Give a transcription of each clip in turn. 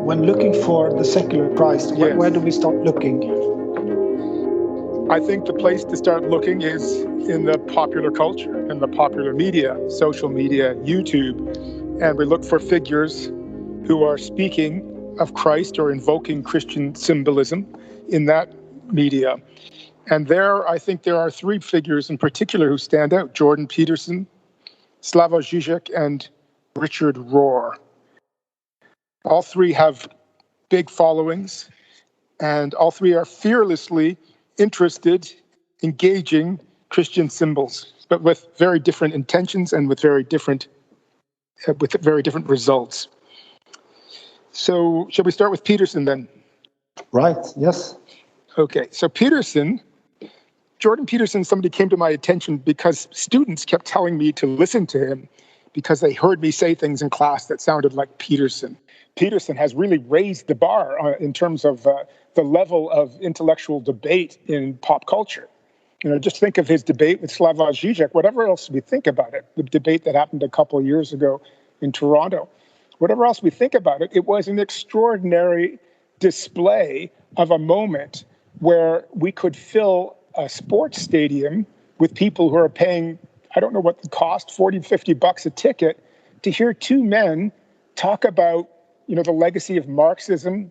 when looking for the secular Christ, where do we start looking? I think the place to start looking is in the popular culture, in the popular media, social media, YouTube, and we look for figures who are speaking of Christ or invoking Christian symbolism in that media. And I think there are three figures in particular who stand out: Jordan Peterson, Slavoj Zizek, and Richard Rohr. All three have big followings, and all three are fearlessly interested, engaging Christian symbols, but with very different intentions and with very different results. So, shall we start with Peterson then? Right, yes. Okay, so Jordan Peterson, somebody came to my attention because students kept telling me to listen to him because they heard me say things in class that sounded like Peterson. Peterson has really raised the bar in terms of the level of intellectual debate in pop culture. Just think of his debate with Slavoj Zizek, whatever else we think about it, the debate that happened a couple of years ago in Toronto. Whatever else we think about it, it was an extraordinary display of a moment where we could fill a sports stadium with people who are paying, I don't know what the cost, $40, $50 a ticket, to hear two men talk about, the legacy of Marxism,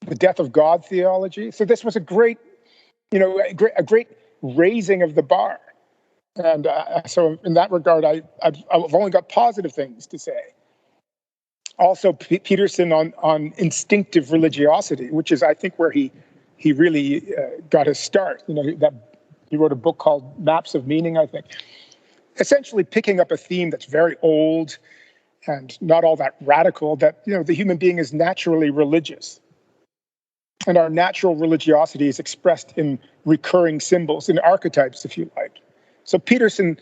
the death of God theology. So this was a great raising of the bar. And so in that regard, I've only got positive things to say. Also, Peterson on instinctive religiosity, which is, I think, where he really got his start. He wrote a book called Maps of Meaning, I think. Essentially picking up a theme that's very old and not all that radical, that, the human being is naturally religious. And our natural religiosity is expressed in recurring symbols, in archetypes, if you like. So Peterson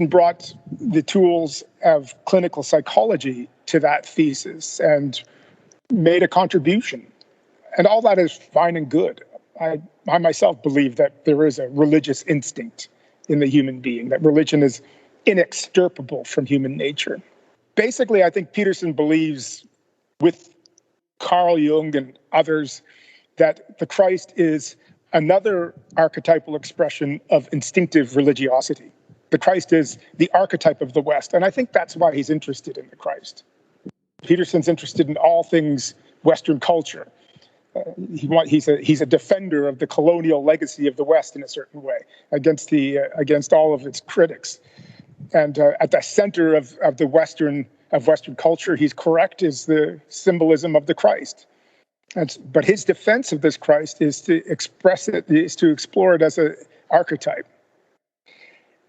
brought the tools of clinical psychology to that thesis and made a contribution. And all that is fine and good. I myself believe that there is a religious instinct in the human being, that religion is inextirpable from human nature. Basically, I think Peterson believes, with Carl Jung and others, that the Christ is another archetypal expression of instinctive religiosity. The Christ is the archetype of the West, and I think that's why he's interested in the Christ. Peterson's interested in all things Western culture. He's a defender of the colonial legacy of the West in a certain way, against all of its critics. And at the center of Western culture, he's correct, is the symbolism of the Christ. But his defense of this Christ is to explore it as an archetype.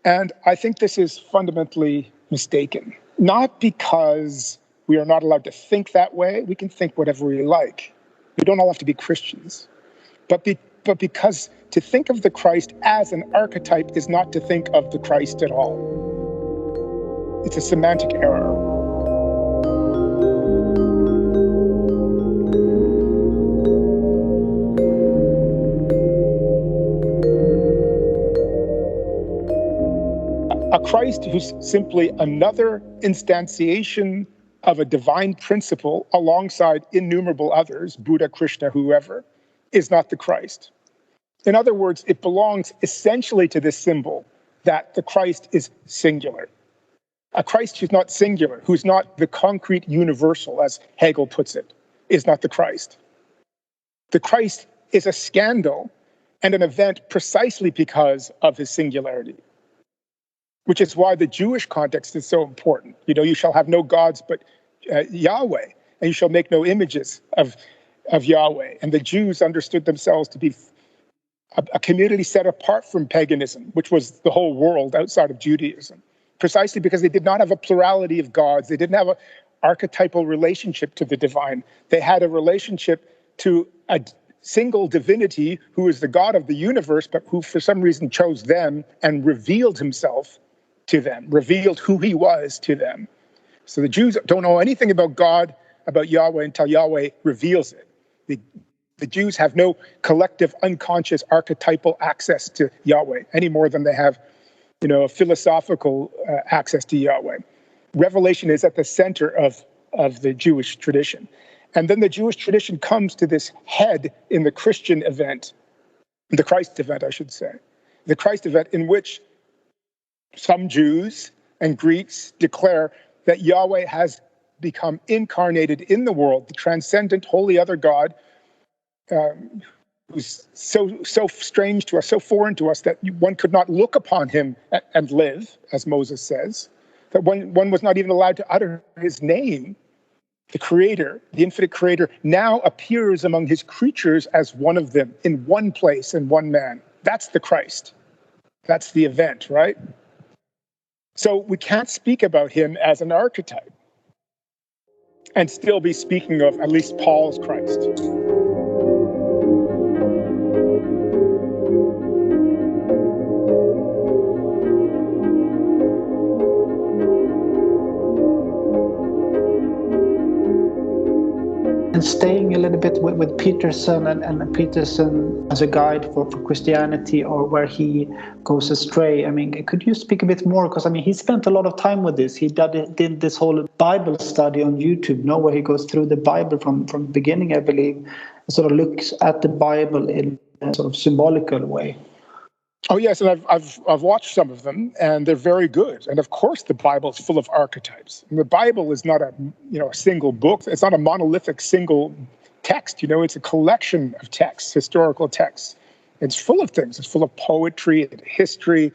And I think this is fundamentally mistaken. Not because we are not allowed to think that way. We can think whatever we like. We don't all have to be Christians. But because to think of the Christ as an archetype is not to think of the Christ at all. It's a semantic error. A Christ who's simply another instantiation of a divine principle alongside innumerable others, Buddha, Krishna, whoever, is not the Christ. In other words, it belongs essentially to this symbol that the Christ is singular. A Christ who's not singular, who's not the concrete universal, as Hegel puts it, is not the Christ. The Christ is a scandal and an event precisely because of his singularity, which is why the Jewish context is so important. You shall have no gods but Yahweh, and you shall make no images of Yahweh. And the Jews understood themselves to be a community set apart from paganism, which was the whole world outside of Judaism, precisely because they did not have a plurality of gods. They didn't have an archetypal relationship to the divine. They had a relationship to a single divinity who is the God of the universe, but who for some reason chose them and revealed himself to them, revealed who he was to them. So the Jews don't know anything about God, about Yahweh, until Yahweh reveals it. The Jews have no collective, unconscious, archetypal access to Yahweh any more than they have, a philosophical access to Yahweh. Revelation is at the center of of the Jewish tradition. And then the Jewish tradition comes to this head in the Christian event, the Christ event, I should say, the Christ event in which some Jews and Greeks declare that Yahweh has become incarnated in the world, the transcendent, holy other God, who's so strange to us, so foreign to us that one could not look upon him and live, as Moses says, that one was not even allowed to utter his name. The Creator, the infinite Creator, now appears among his creatures as one of them, in one place, in one man. That's the Christ. That's the event, right? So we can't speak about him as an archetype and still be speaking of at least Paul's Christ. And staying a little bit with Peterson and Peterson as a guide for Christianity, or where he goes astray. I mean, could you speak a bit more? Because, I mean, he spent a lot of time with this. He did this whole Bible study on YouTube, where he goes through the Bible from the beginning, I believe, and sort of looks at the Bible in a sort of symbolical way. Oh yes, and I've watched some of them, and they're very good. And of course, the Bible is full of archetypes. And the Bible is not a single book. It's not a monolithic single text. It's a collection of texts, historical texts. It's full of things. It's full of poetry and history.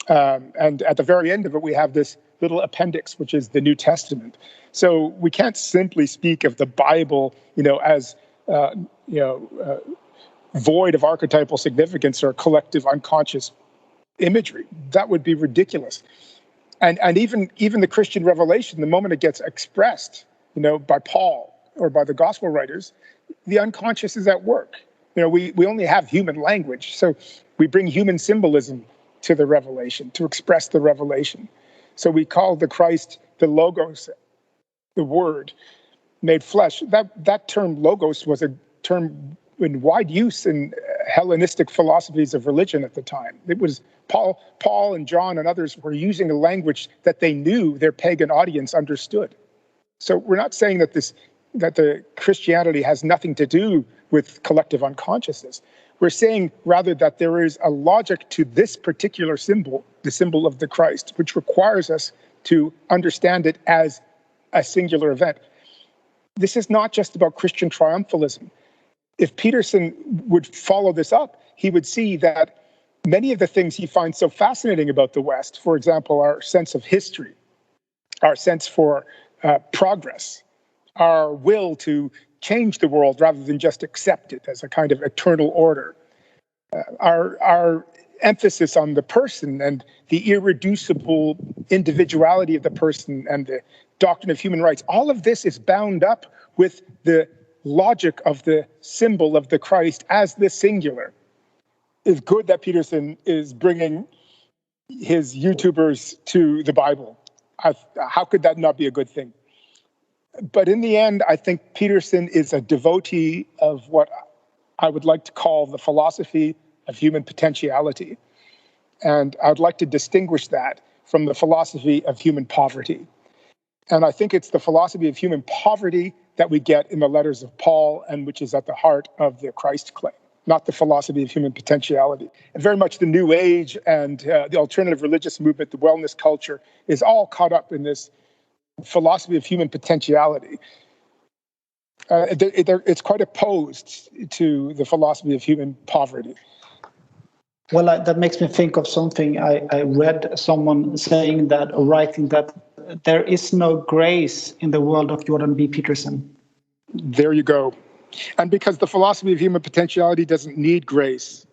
And at the very end of it, we have this little appendix, which is the New Testament. So we can't simply speak of the Bible, as void of archetypal significance or collective unconscious imagery. That would be ridiculous. And even the Christian revelation, the moment it gets expressed, by Paul or by the gospel writers, the unconscious is at work. We only have human language, so we bring human symbolism to the revelation, to express the revelation. So we call the Christ the Logos, the Word made flesh. That term Logos was a term in wide use in Hellenistic philosophies of religion at the time. It was Paul and John and others were using a language that they knew their pagan audience understood. So we're not saying that the Christianity has nothing to do with collective unconsciousness. We're saying rather that there is a logic to this particular symbol, the symbol of the Christ, which requires us to understand it as a singular event. This is not just about Christian triumphalism. If Peterson would follow this up, he would see that many of the things he finds so fascinating about the West, for example, our sense of history, our sense for progress, our will to change the world rather than just accept it as a kind of eternal order, our emphasis on the person and the irreducible individuality of the person and the doctrine of human rights, all of this is bound up with the logic of the symbol of the Christ as the singular. It's good that Peterson is bringing his YouTubers to the Bible. How could that not be a good thing? But in the end, I think Peterson is a devotee of what I would like to call the philosophy of human potentiality. And I'd like to distinguish that from the philosophy of human poverty. And I think it's the philosophy of human poverty that we get in the letters of Paul, and which is at the heart of the Christ claim, not the philosophy of human potentiality. And very much the New Age and the alternative religious movement, the wellness culture, is all caught up in this philosophy of human potentiality. It's quite opposed to the philosophy of human poverty. Well, that makes me think of something I read, someone saying that, or writing that, there is no grace in the world of Jordan B. Peterson. There you go. And because the philosophy of human potentiality doesn't need grace,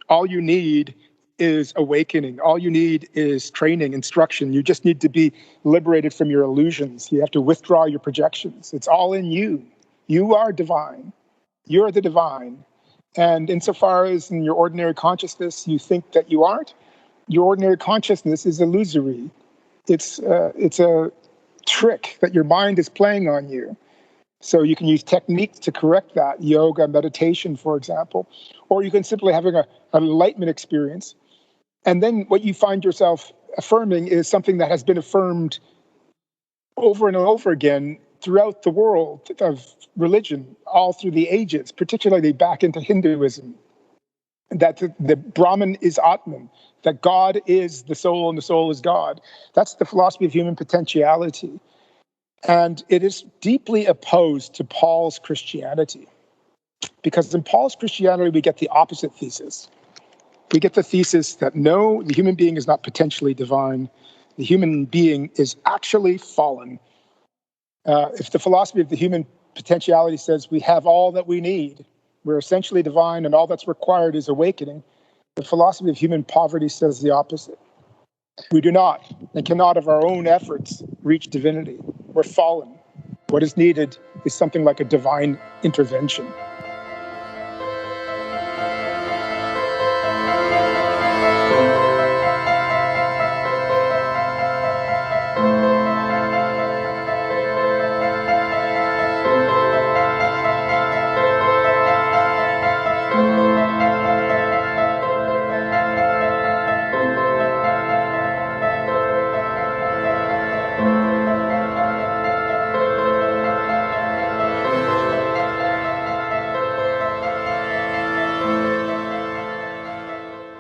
all you need is awakening. All you need is training, instruction. You just need to be liberated from your illusions. You have to withdraw your projections. It's all in you. You are divine. You're the divine. And insofar as in your ordinary consciousness you think that you aren't, your ordinary consciousness is illusory. It's a trick that your mind is playing on you. So you can use techniques to correct that, yoga, meditation, for example, or you can simply have an enlightenment experience. And then what you find yourself affirming is something that has been affirmed over and over again throughout the world of religion, all through the ages, particularly back into Hinduism, that the Brahman is Atman, that God is the soul and the soul is God. That's the philosophy of human potentiality. And it is deeply opposed to Paul's Christianity. Because in Paul's Christianity, we get the opposite thesis. We get the thesis that no, the human being is not potentially divine. The human being is actually fallen. If the philosophy of the human potentiality says we have all that we need, we're essentially divine and all that's required is awakening, the philosophy of human poverty says the opposite. We do not and cannot of our own efforts reach divinity. We're fallen. What is needed is something like a divine intervention.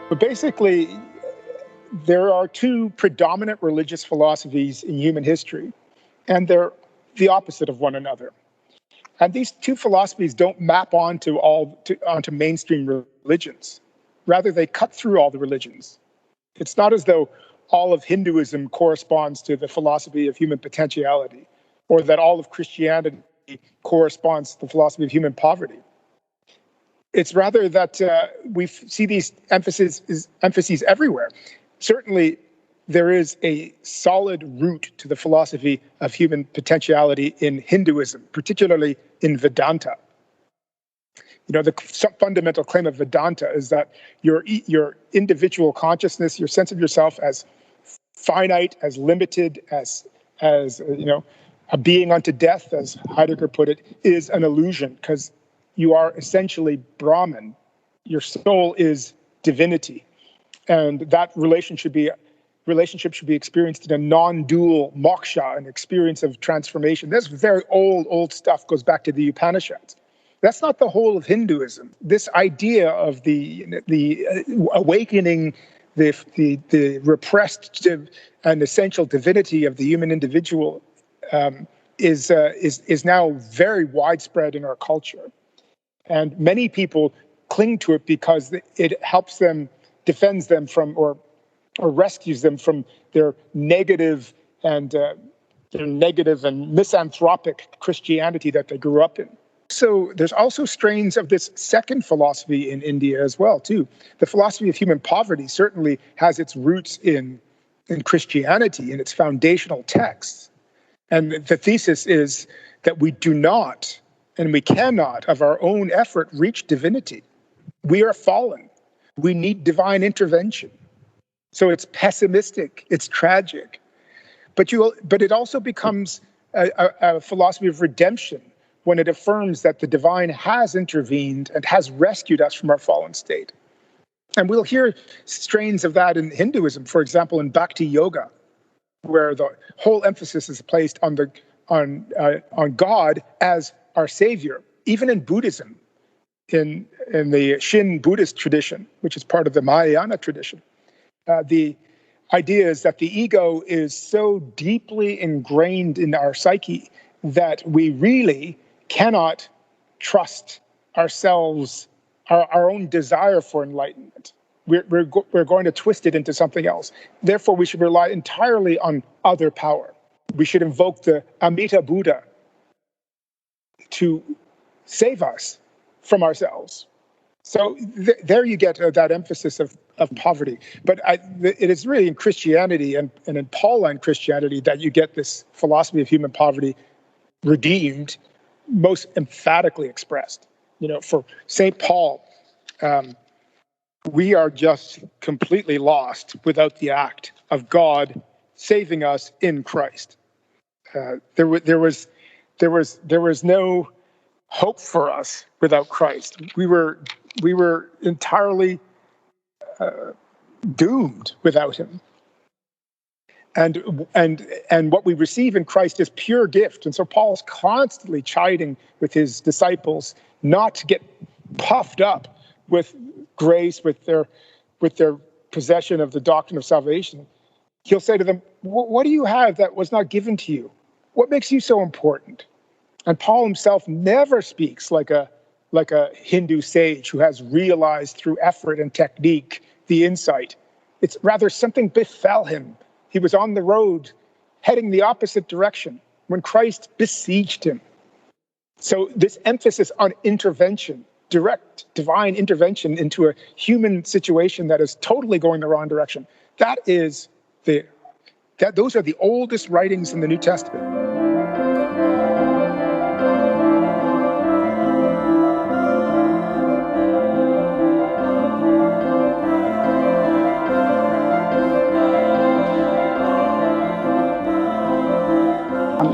But basically, there are two predominant religious philosophies in human history, and they're the opposite of one another. And these two philosophies don't map onto mainstream religions. Rather, they cut through all the religions. It's not as though all of Hinduism corresponds to the philosophy of human potentiality, or that all of Christianity corresponds to the philosophy of human poverty. It's rather that we see these emphases everywhere. Certainly, there is a solid root to the philosophy of human potentiality in Hinduism, particularly in Vedanta. You know, the fundamental claim of Vedanta is that your individual consciousness, your sense of yourself as finite, as limited, as you know, a being unto death, as Heidegger put it, is an illusion, because you are essentially Brahman. Your soul is divinity. And that relationship should be experienced in a non-dual moksha, an experience of transformation. That's very old stuff, goes back to the Upanishads. That's not the whole of Hinduism. This idea of the awakening, the repressed and essential divinity of the human individual is now very widespread in our culture. And many people cling to it because it helps them, defends them from, or rescues them from their negative and misanthropic Christianity that they grew up in. So there's also strains of this second philosophy in India as well, too. The philosophy of human poverty certainly has its roots in Christianity, in its foundational texts. And the thesis is that we do not and we cannot, of our own effort, reach divinity. We are fallen. We need divine intervention. So it's pessimistic, it's tragic. But it also becomes a philosophy of redemption when it affirms that the divine has intervened and has rescued us from our fallen state. And we'll hear strains of that in Hinduism, for example, in Bhakti Yoga, where the whole emphasis is placed on God as our savior. Even in Buddhism, in the Shin Buddhist tradition, which is part of the Mahayana tradition, the idea is that the ego is so deeply ingrained in our psyche that we really cannot trust ourselves, our own desire for enlightenment. We're going to twist it into something else. Therefore, we should rely entirely on other power. We should invoke the Amita Buddha to save us from ourselves. So there you get that emphasis of poverty. But it is really in Christianity and in Pauline Christianity that you get this philosophy of human poverty redeemed, most emphatically expressed. You know, for St. Paul, we are just completely lost without the act of God saving us in Christ. There was no hope for us without Christ. We were entirely doomed without him. And what we receive in Christ is pure gift. And so Paul's constantly chiding with his disciples not to get puffed up with grace, with their possession of the doctrine of salvation. He'll say to them, what do you have that was not given to you? What makes you so important? And Paul himself never speaks like a Hindu sage who has realized through effort and technique the insight. It's rather something befell him. He was on the road heading the opposite direction when Christ besieged him. So this emphasis on intervention, direct divine intervention into a human situation that is totally going the wrong direction, those are the oldest writings in the New Testament.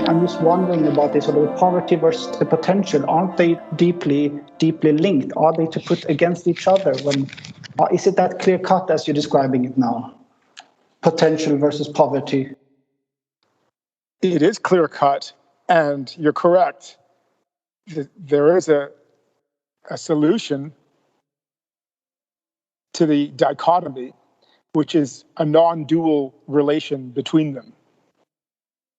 I'm just wondering about this sort of poverty versus the potential. Aren't they deeply linked? Are they to put against each other? Is it that clear cut as you're describing it now? Potential versus poverty. It is clear cut, and you're correct. There is a solution to the dichotomy, which is a non-dual relation between them.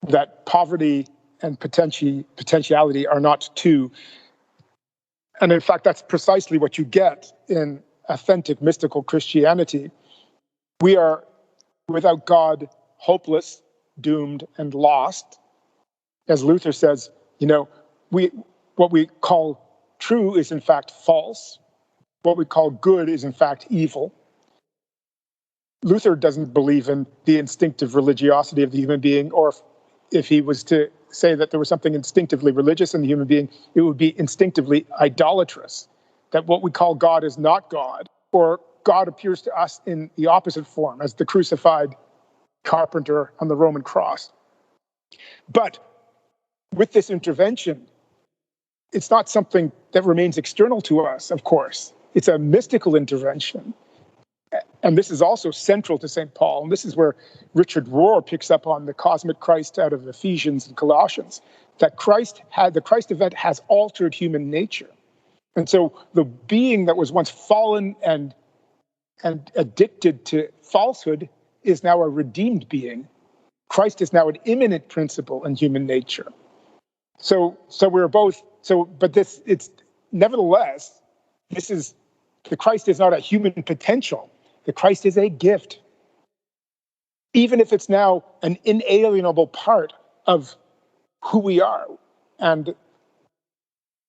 That poverty and potentiality are not two. And in fact, that's precisely what you get in authentic mystical Christianity. We are, without God, hopeless, doomed, and lost. As Luther says, what we call true is in fact false. What we call good is in fact evil. Luther doesn't believe in the instinctive religiosity of the human being, or if he was to say that there was something instinctively religious in the human being, it would be instinctively idolatrous, that what we call God is not God, or God appears to us in the opposite form as the crucified carpenter on the Roman cross. But with this intervention, it's not something that remains external to us, of course. It's a mystical intervention. And this is also central to St. Paul. And this is where Richard Rohr picks up on the cosmic Christ out of Ephesians and Colossians, that the Christ event has altered human nature. And so the being that was once fallen and addicted to falsehood is now a redeemed being. Christ is now an immanent principle in human nature. Nevertheless, the Christ is not a human potential. The Christ is a gift. Even if it's now an inalienable part of who we are. And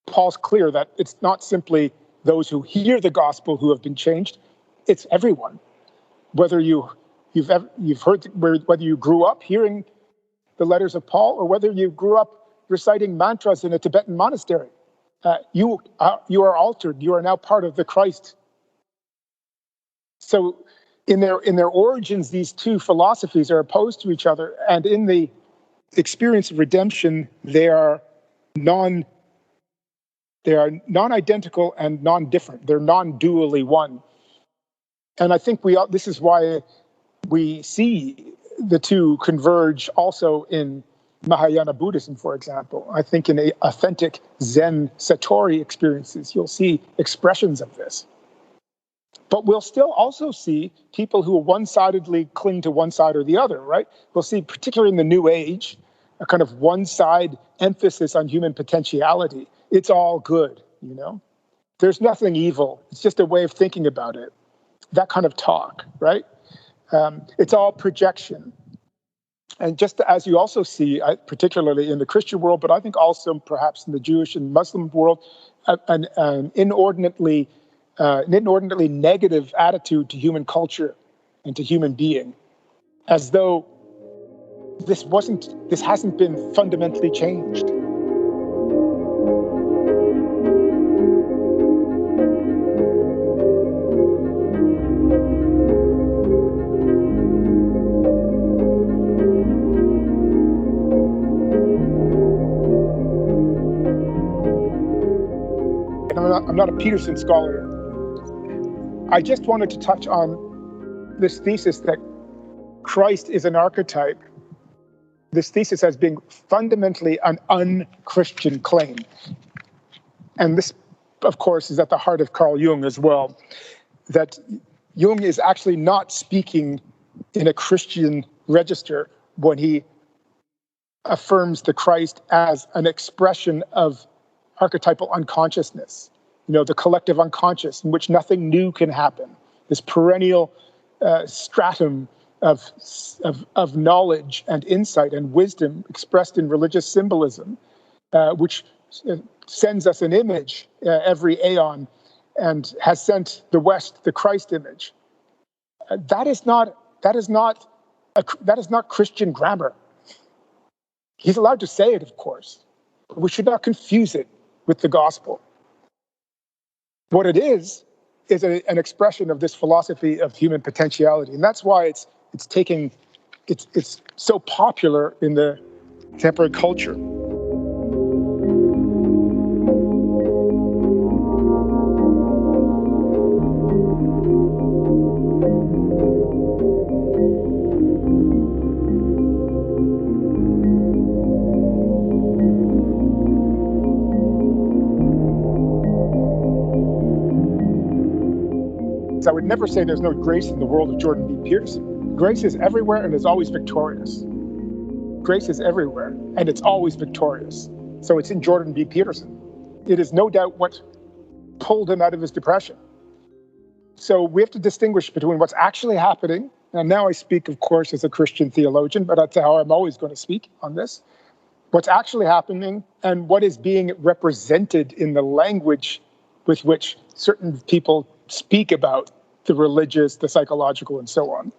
Paul's clear that it's not simply those who hear the gospel who have been changed, it's everyone. Whether you've heard, whether you grew up hearing the letters of Paul or whether you grew up reciting mantras in a Tibetan monastery, you are altered. You are now part of the Christ. So in their origins, these two philosophies are opposed to each other, and in the experience of redemption, they are non-identical and non-different. They're non-dually one. And I think this is why we see the two converge also in Mahayana Buddhism, for example. I think in authentic Zen Satori experiences, you'll see expressions of this. But we'll still also see people who one-sidedly cling to one side or the other, right? We'll see, particularly in the New Age, a kind of one-side emphasis on human potentiality. It's all good, There's nothing evil. It's just a way of thinking about it. That kind of talk, right? It's all projection. And just as you also see, particularly in the Christian world, but I think also perhaps in the Jewish and Muslim world, an inordinately negative attitude to human culture and to human being, as though this hasn't been fundamentally changed. I'm not a Peterson scholar. I just wanted to touch on this thesis that Christ is an archetype this thesis as being fundamentally an un-Christian claim. And this, of course, is at the heart of Carl Jung as well, that Jung is actually not speaking in a Christian register when he affirms the Christ as an expression of archetypal unconsciousness, the collective unconscious in which nothing new can happen, this perennial stratum of knowledge and insight and wisdom expressed in religious symbolism, which sends us an image every aeon and has sent the West the Christ image. That is not Christian grammar. He's allowed to say it, of course, but we should not confuse it with the gospel. What it is an expression of this philosophy of human potentiality, and that's why it's so popular in the contemporary culture. I would never say there's no grace in the world of Jordan B Peterson. Grace is everywhere and is always victorious. Grace is everywhere and it's always victorious. So it's in Jordan B Peterson. It is no doubt what pulled him out of his depression. So we have to distinguish between what's actually happening. And now I speak, of course, as a Christian theologian, but that's how I'm always going to speak on this. What's actually happening and what is being represented in the language with which certain people speak about the religious, the psychological, and so on.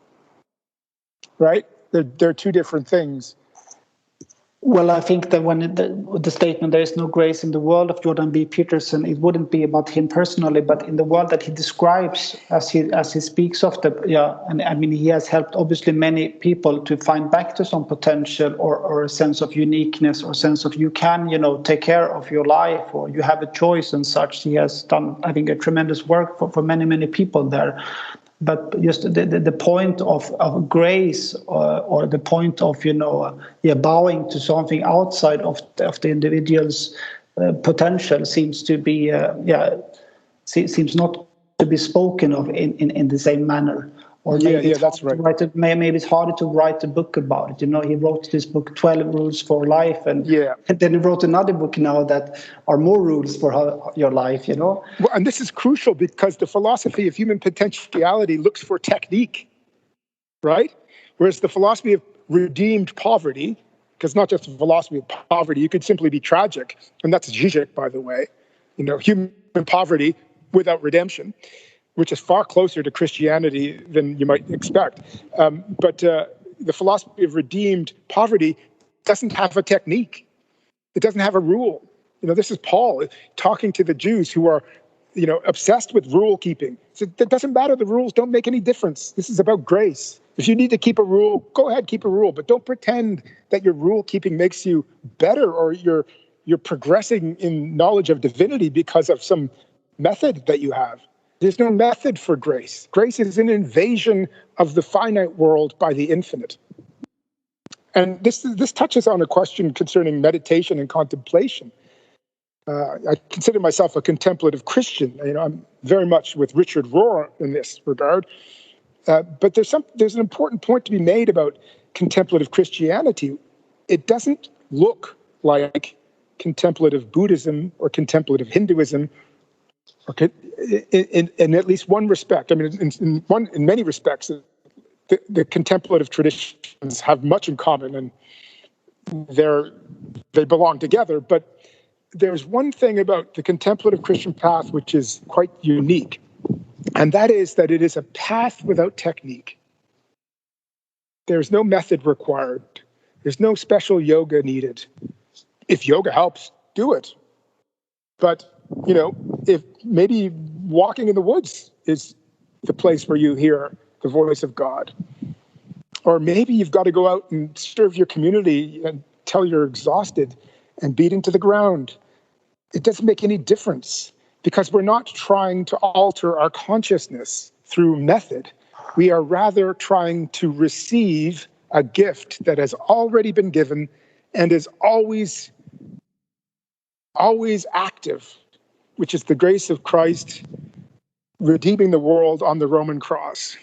Right? They're two different things. Well, I think that when the statement "there is no grace in the world" of Jordan B Peterson, it wouldn't be about him personally, but in the world that he describes as he speaks of and I mean he has helped obviously many people to find back to some potential or a sense of uniqueness or sense of you can take care of your life or you have a choice and such. He has done, I think, a tremendous work for many people there. But just the point of grace or the point of bowing to something outside of the individual's potential seems to be seems not to be spoken of in the same manner. Or maybe that's right. Maybe it's harder to write a book about it. He wrote this book, 12 Rules for Life, and then he wrote another book now that are more rules for your life, Well, and this is crucial because the philosophy of human potentiality looks for technique, right? Whereas the philosophy of redeemed poverty, because not just the philosophy of poverty, you could simply be tragic, and that's Zizek, by the way, human poverty without redemption, which is far closer to Christianity than you might expect. But the philosophy of redeemed poverty doesn't have a technique. It doesn't have a rule. This is Paul talking to the Jews who are, obsessed with rule keeping. So it doesn't matter. The rules don't make any difference. This is about grace. If you need to keep a rule, go ahead, keep a rule. But don't pretend that your rule keeping makes you better or you're progressing in knowledge of divinity because of some method that you have. There's no method for grace. Grace is an invasion of the finite world by the infinite. And this touches on a question concerning meditation and contemplation. I consider myself a contemplative Christian. I'm very much with Richard Rohr in this regard. But there's an important point to be made about contemplative Christianity. It doesn't look like contemplative Buddhism or contemplative Hinduism. Okay, in at least one respect, I mean, in many respects, the contemplative traditions have much in common, and they belong together. But there's one thing about the contemplative Christian path which is quite unique, and that is that it is a path without technique. There's no method required. There's no special yoga needed. If yoga helps, do it. But if maybe walking in the woods is the place where you hear the voice of God. Or maybe you've got to go out and serve your community until you're exhausted and beat into the ground. It doesn't make any difference because we're not trying to alter our consciousness through method. We are rather trying to receive a gift that has already been given and is always active, which is the grace of Christ redeeming the world on the Roman cross.